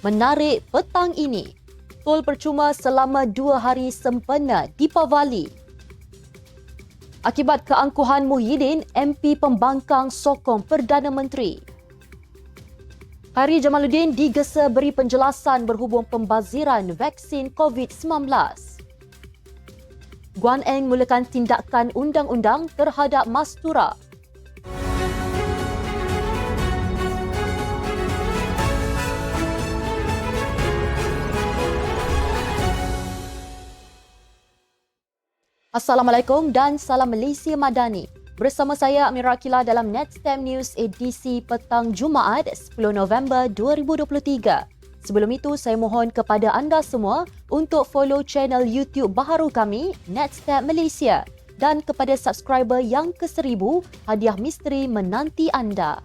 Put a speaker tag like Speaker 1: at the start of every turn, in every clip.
Speaker 1: Menarik petang ini. Tol percuma selama 2 hari sempena Deepavali. Akibat keangkuhan Muhyiddin, MP Pembangkang sokong Perdana Menteri. Khairi Jamaluddin digesa beri penjelasan berhubung pembaziran vaksin COVID-19. Guan Eng mulakan tindakan undang-undang terhadap Mastura. Assalamualaikum dan salam Malaysia Madani. Bersama saya Amira Akila dalam Netstem News edisi petang Jumaat 10 November 2023. Sebelum itu, saya mohon kepada anda semua untuk follow channel YouTube baharu kami, Netstem Malaysia. Dan kepada subscriber yang ke-1000, hadiah misteri menanti anda.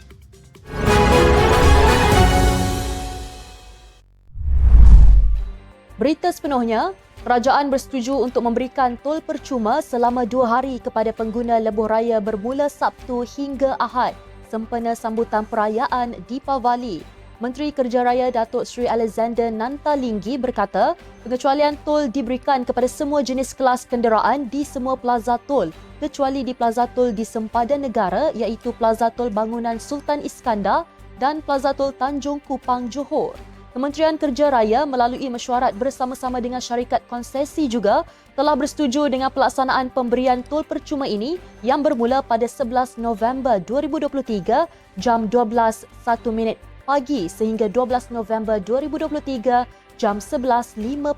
Speaker 1: Berita sepenuhnya, kerajaan bersetuju untuk memberikan tol percuma selama 2 hari kepada pengguna lebuh raya bermula Sabtu hingga Ahad sempena sambutan perayaan Deepavali. Menteri Kerja Raya Datuk Seri Alexander Nantalinggi berkata, pengecualian tol diberikan kepada semua jenis kelas kenderaan di semua plaza tol kecuali di plaza tol di sempadan negara iaitu Plaza Tol Bangunan Sultan Iskandar dan Plaza Tol Tanjung Kupang Johor. Kementerian Kerja Raya melalui mesyuarat bersama-sama dengan syarikat konsesi juga telah bersetuju dengan pelaksanaan pemberian tol percuma ini yang bermula pada 11 November 2023 jam 12.01 pagi sehingga 12 November 2023 jam 11.59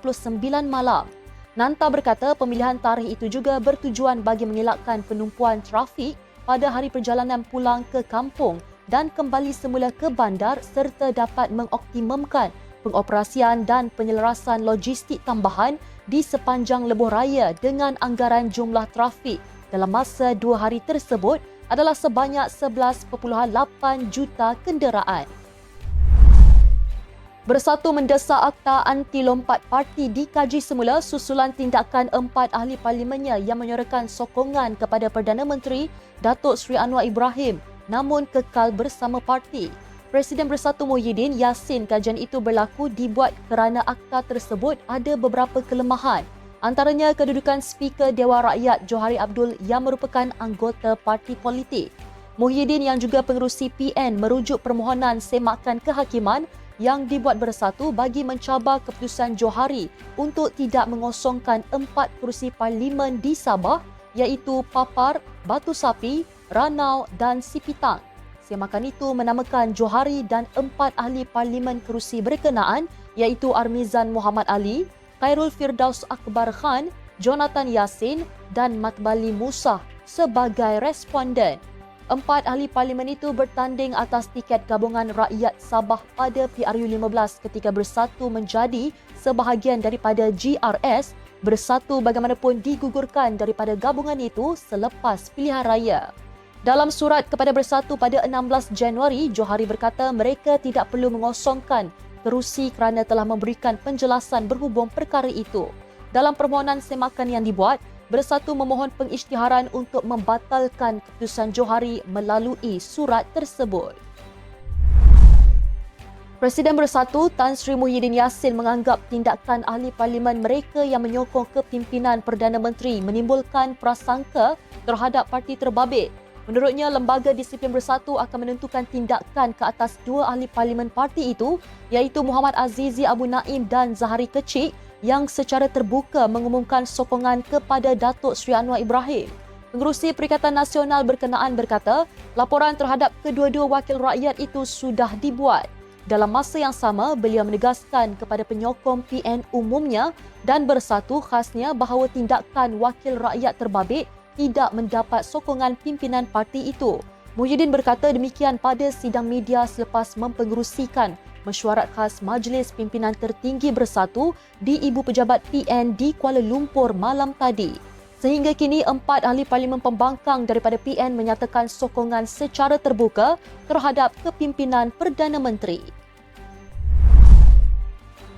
Speaker 1: malam. Nanta berkata pemilihan tarikh itu juga bertujuan bagi mengelakkan penumpuan trafik pada hari perjalanan pulang ke kampung dan kembali semula ke bandar serta dapat mengoptimumkan pengoperasian dan penyelarasan logistik tambahan di sepanjang lebuh raya dengan anggaran jumlah trafik dalam masa 2 hari tersebut adalah sebanyak 11.8 juta kenderaan. Bersatu mendesak Akta Anti Lompat Parti dikaji semula susulan tindakan 4 ahli parlimennya yang menyuarakan sokongan kepada Perdana Menteri Datuk Seri Anwar Ibrahim namun kekal bersama parti. Presiden Bersatu Muhyiddin yakin kajian itu berlaku dibuat kerana akta tersebut ada beberapa kelemahan. Antaranya kedudukan Speaker Dewan Rakyat Johari Abdul yang merupakan anggota parti politik. Muhyiddin yang juga pengerusi PN merujuk permohonan semakan kehakiman yang dibuat bersatu bagi mencabar keputusan Johari untuk tidak mengosongkan 4 kerusi parlimen di Sabah iaitu Papar, Batu Sapi, Ranau dan Sipitang. Semakan itu menamakan Johari dan 4 ahli parlimen kerusi berkenaan iaitu Armizan Muhammad Ali, Khairul Firdaus Akbar Khan, Jonathan Yassin dan Matbali Musa sebagai responden. 4 ahli parlimen itu bertanding atas tiket gabungan rakyat Sabah pada PRU15 ketika Bersatu menjadi sebahagian daripada GRS. Bersatu bagaimanapun digugurkan daripada gabungan itu selepas pilihan raya. Dalam surat kepada Bersatu pada 16 Januari, Johari berkata mereka tidak perlu mengosongkan kerusi kerana telah memberikan penjelasan berhubung perkara itu. Dalam permohonan semakan yang dibuat, Bersatu memohon pengisytiharan untuk membatalkan keputusan Johari melalui surat tersebut. Presiden Bersatu Tan Sri Muhyiddin Yassin menganggap tindakan ahli parlimen mereka yang menyokong kepimpinan Perdana Menteri menimbulkan prasangka terhadap parti terbabit. Menurutnya, Lembaga Disiplin Bersatu akan menentukan tindakan ke atas 2 ahli parlimen parti itu iaitu Muhammad Azizi Abu Naim dan Zahari Kecik yang secara terbuka mengumumkan sokongan kepada Datuk Seri Anwar Ibrahim. Pengerusi Perikatan Nasional berkenaan berkata, laporan terhadap kedua-dua wakil rakyat itu sudah dibuat. Dalam masa yang sama, beliau menegaskan kepada penyokong PN umumnya dan Bersatu khasnya bahawa tindakan wakil rakyat terbabit tidak mendapat sokongan pimpinan parti itu. Muhyiddin berkata demikian pada sidang media selepas mempengerusikan mesyuarat khas Majlis Pimpinan Tertinggi Bersatu di Ibu Pejabat PN di Kuala Lumpur malam tadi. Sehingga kini 4 ahli parlimen pembangkang daripada PN menyatakan sokongan secara terbuka terhadap kepimpinan Perdana Menteri.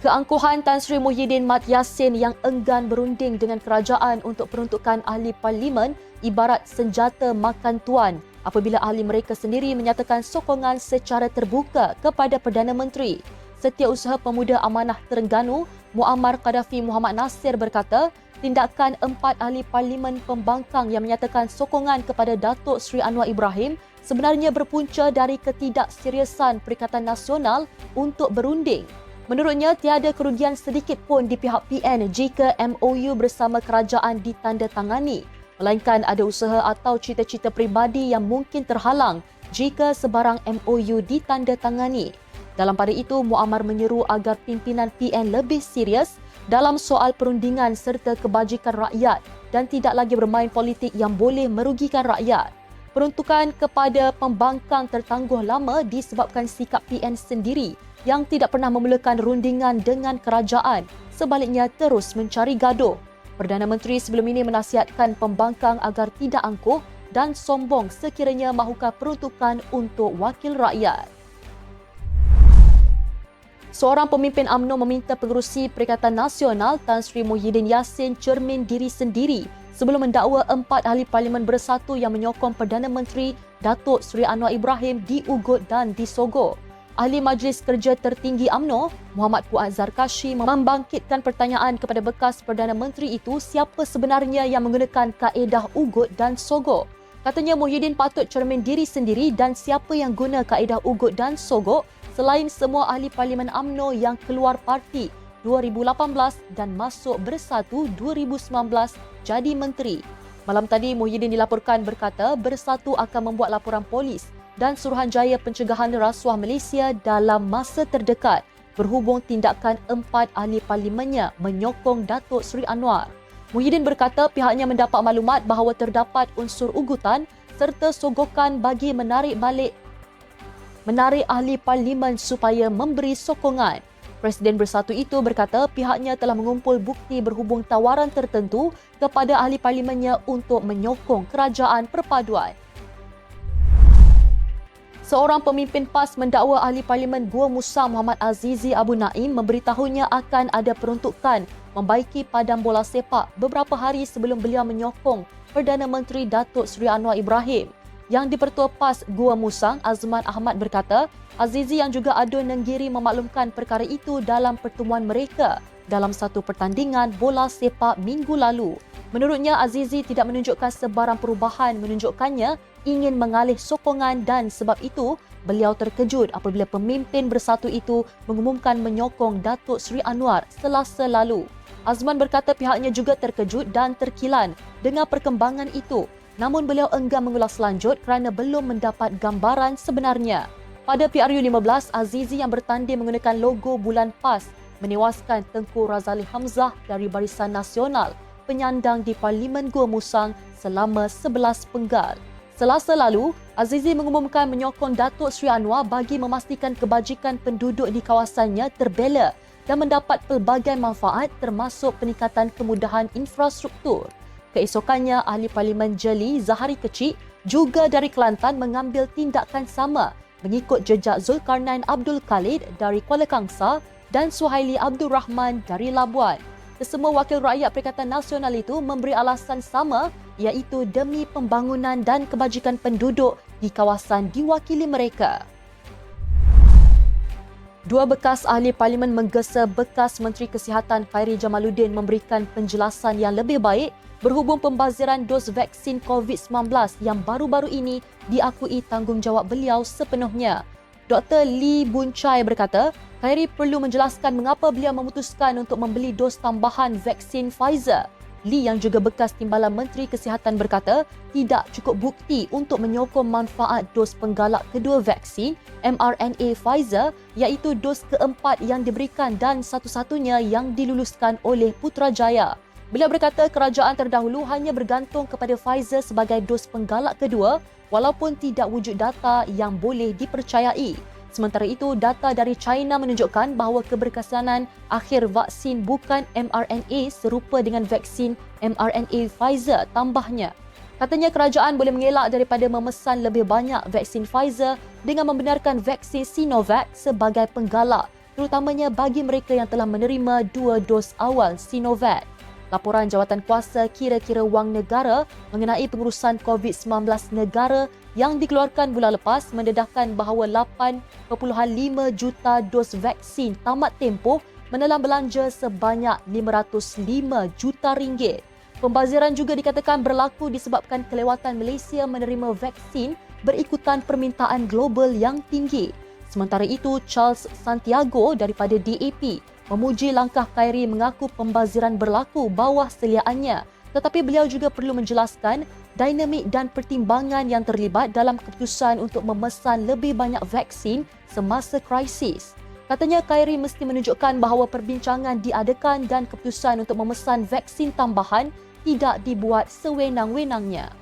Speaker 1: Keangkuhan Tan Sri Muhyiddin Mat Yassin yang enggan berunding dengan kerajaan untuk peruntukan ahli parlimen ibarat senjata makan tuan apabila ahli mereka sendiri menyatakan sokongan secara terbuka kepada Perdana Menteri. Setiausaha Pemuda Amanah Terengganu, Muammar Qaddafi Muhammad Nasir berkata, tindakan 4 ahli parlimen pembangkang yang menyatakan sokongan kepada Datuk Seri Anwar Ibrahim sebenarnya berpunca dari ketidakseriusan Perikatan Nasional untuk berunding. Menurutnya, tiada kerugian sedikit pun di pihak PN jika MOU bersama kerajaan ditandatangani, melainkan ada usaha atau cita-cita peribadi yang mungkin terhalang jika sebarang MOU ditandatangani. Dalam pada itu, Muammar menyeru agar pimpinan PN lebih serius dalam soal perundingan serta kebajikan rakyat dan tidak lagi bermain politik yang boleh merugikan rakyat. Peruntukan kepada pembangkang tertangguh lama disebabkan sikap PN sendiri yang tidak pernah memulakan rundingan dengan kerajaan, sebaliknya terus mencari gaduh. Perdana Menteri sebelum ini menasihatkan pembangkang agar tidak angkuh dan sombong sekiranya mahukan peruntukan untuk wakil rakyat. Seorang pemimpin UMNO meminta pengerusi Perikatan Nasional Tan Sri Muhyiddin Yassin cermin diri sendiri sebelum mendakwa 4 ahli parlimen bersatu yang menyokong Perdana Menteri Datuk Seri Anwar Ibrahim di Ugut dan di Sogo. Ahli Majlis Kerja Tertinggi UMNO, Muhammad Fuad Zarkashi, membangkitkan pertanyaan kepada bekas Perdana Menteri itu siapa sebenarnya yang menggunakan kaedah Ugut dan Sogo. Katanya Muhyiddin patut cermin diri sendiri dan siapa yang guna kaedah Ugut dan Sogo selain semua ahli parlimen UMNO yang keluar parti 2018 dan masuk Bersatu 2019 jadi menteri. Malam tadi Muhyiddin dilaporkan berkata Bersatu akan membuat laporan polis dan Suruhanjaya Pencegahan Rasuah Malaysia dalam masa terdekat berhubung tindakan 4 ahli parlimennya menyokong Datuk Seri Anwar. Muhyiddin berkata pihaknya mendapat maklumat bahawa terdapat unsur ugutan serta sogokan bagi menarik ahli parlimen supaya memberi sokongan. Presiden Bersatu itu berkata pihaknya telah mengumpul bukti berhubung tawaran tertentu kepada ahli parlimennya untuk menyokong kerajaan perpaduan. Seorang pemimpin PAS mendakwa ahli parlimen Gua Musang Muhammad Azizi Abu Naim memberitahunya akan ada peruntukan membaiki padang bola sepak beberapa hari sebelum beliau menyokong Perdana Menteri Datuk Seri Anwar Ibrahim. Yang di-Pertua PAS Gua Musang, Azman Ahmad berkata, Azizi yang juga Ado Nenggiri memaklumkan perkara itu dalam pertemuan mereka dalam satu pertandingan bola sepak minggu lalu. Menurutnya, Azizi tidak menunjukkan sebarang perubahan menunjukkannya ingin mengalih sokongan dan sebab itu beliau terkejut apabila pemimpin Bersatu itu mengumumkan menyokong Datuk Seri Anwar Selasa lalu. Azman berkata pihaknya juga terkejut dan terkilan dengan perkembangan itu. Namun beliau enggan mengulas lanjut kerana belum mendapat gambaran sebenarnya. Pada PRU15, Azizi yang bertanding menggunakan logo bulan PAS menewaskan Tengku Razali Hamzah dari Barisan Nasional penyandang di Parlimen Gua Musang selama 11 penggal. Selasa lalu, Azizi mengumumkan menyokong Datuk Seri Anwar bagi memastikan kebajikan penduduk di kawasannya terbela dan mendapat pelbagai manfaat termasuk peningkatan kemudahan infrastruktur. Keesokannya, Ahli Parlimen Jeli Zahari Kecik juga dari Kelantan mengambil tindakan sama mengikut jejak Zulkarnain Abdul Khalid dari Kuala Kangsar dan Suhaili Abdul Rahman dari Labuan. Kesemua wakil rakyat Perikatan Nasional itu memberi alasan sama iaitu demi pembangunan dan kebajikan penduduk di kawasan diwakili mereka. Dua bekas ahli parlimen menggesa bekas Menteri Kesihatan Khairi Jamaluddin memberikan penjelasan yang lebih baik berhubung pembaziran dos vaksin COVID-19 yang baru-baru ini diakui tanggungjawab beliau sepenuhnya. Dr. Lee Boon Chai berkata, Khairi perlu menjelaskan mengapa beliau memutuskan untuk membeli dos tambahan vaksin Pfizer. Lee yang juga bekas Timbalan Menteri Kesihatan berkata, tidak cukup bukti untuk menyokong manfaat dos penggalak kedua vaksin mRNA Pfizer iaitu dos keempat yang diberikan dan satu-satunya yang diluluskan oleh Putrajaya. Beliau berkata kerajaan terdahulu hanya bergantung kepada Pfizer sebagai dos penggalak kedua walaupun tidak wujud data yang boleh dipercayai. Sementara itu, data dari China menunjukkan bahawa keberkesanan akhir vaksin bukan mRNA serupa dengan vaksin mRNA Pfizer tambahnya. Katanya kerajaan boleh mengelak daripada memesan lebih banyak vaksin Pfizer dengan membenarkan vaksin Sinovac sebagai penggalak, terutamanya bagi mereka yang telah menerima 2 dos awal Sinovac. Laporan Jawatankuasa Kira-kira Wang Negara mengenai pengurusan COVID-19 negara yang dikeluarkan bulan lepas mendedahkan bahawa 8.5 juta dos vaksin tamat tempoh menelan belanja sebanyak 505 juta ringgit. Pembaziran juga dikatakan berlaku disebabkan kelewatan Malaysia menerima vaksin berikutan permintaan global yang tinggi. Sementara itu, Charles Santiago daripada DAP memuji langkah Khairi mengaku pembaziran berlaku bawah seliaannya, tetapi beliau juga perlu menjelaskan dinamik dan pertimbangan yang terlibat dalam keputusan untuk memesan lebih banyak vaksin semasa krisis. Katanya Khairi mesti menunjukkan bahawa perbincangan diadakan dan keputusan untuk memesan vaksin tambahan tidak dibuat sewenang-wenangnya.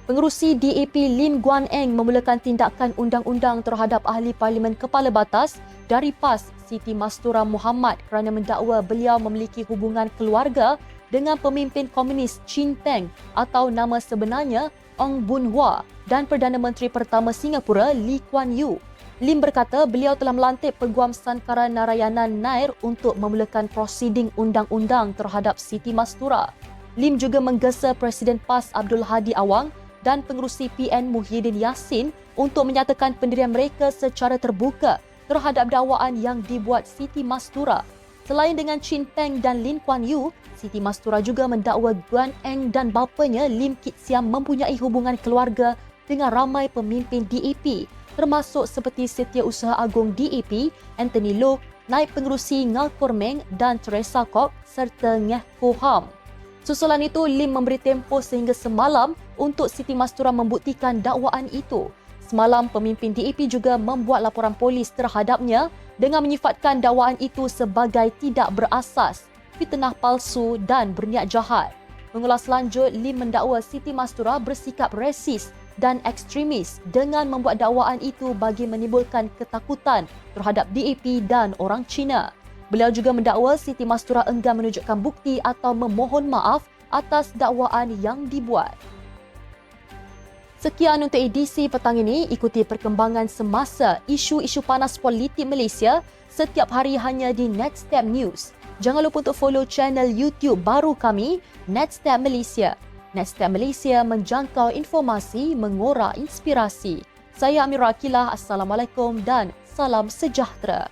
Speaker 1: Pengerusi DAP Lim Guan Eng memulakan tindakan undang-undang terhadap Ahli Parlimen Kepala Batas dari PAS Siti Mastura Muhammad kerana mendakwa beliau memiliki hubungan keluarga dengan pemimpin komunis Chin Peng atau nama sebenarnya Ong Boon Hua dan Perdana Menteri pertama Singapura Lee Kuan Yew. Lim berkata beliau telah melantik Peguam Sankara Narayanan Nair untuk memulakan prosiding undang-undang terhadap Siti Mastura. Lim juga menggesa Presiden PAS Abdul Hadi Awang dan pengerusi PN Muhyiddin Yassin untuk menyatakan pendirian mereka secara terbuka terhadap dakwaan yang dibuat Siti Mastura. Selain dengan Chin Peng dan Lee Kuan Yew, Siti Mastura juga mendakwa Guan Eng dan bapanya Lim Kit Siam mempunyai hubungan keluarga dengan ramai pemimpin DAP, termasuk seperti Setiausaha Agong DAP, Anthony Loh, Naib Pengerusi Ngal Kormeng dan Teresa Kok serta Ngeh Ho Ham. Susulan itu, Lim memberi tempoh sehingga semalam untuk Siti Mastura membuktikan dakwaan itu. Semalam, pemimpin DAP juga membuat laporan polis terhadapnya dengan menyifatkan dakwaan itu sebagai tidak berasas, fitnah palsu dan berniat jahat. Mengulas lanjut, Lim mendakwa Siti Mastura bersikap resis dan ekstremis dengan membuat dakwaan itu bagi menimbulkan ketakutan terhadap DAP dan orang Cina. Beliau juga mendakwa Siti Mastura enggan menunjukkan bukti atau memohon maaf atas dakwaan yang dibuat. Sekian untuk edisi petang ini. Ikuti perkembangan semasa isu-isu panas politik Malaysia setiap hari hanya di Nextstep News. Jangan lupa untuk follow channel YouTube baru kami, Nextstep Malaysia. Nextstep Malaysia menjangkau informasi, mengorak inspirasi. Saya Amirah Akilah. Assalamualaikum dan salam sejahtera.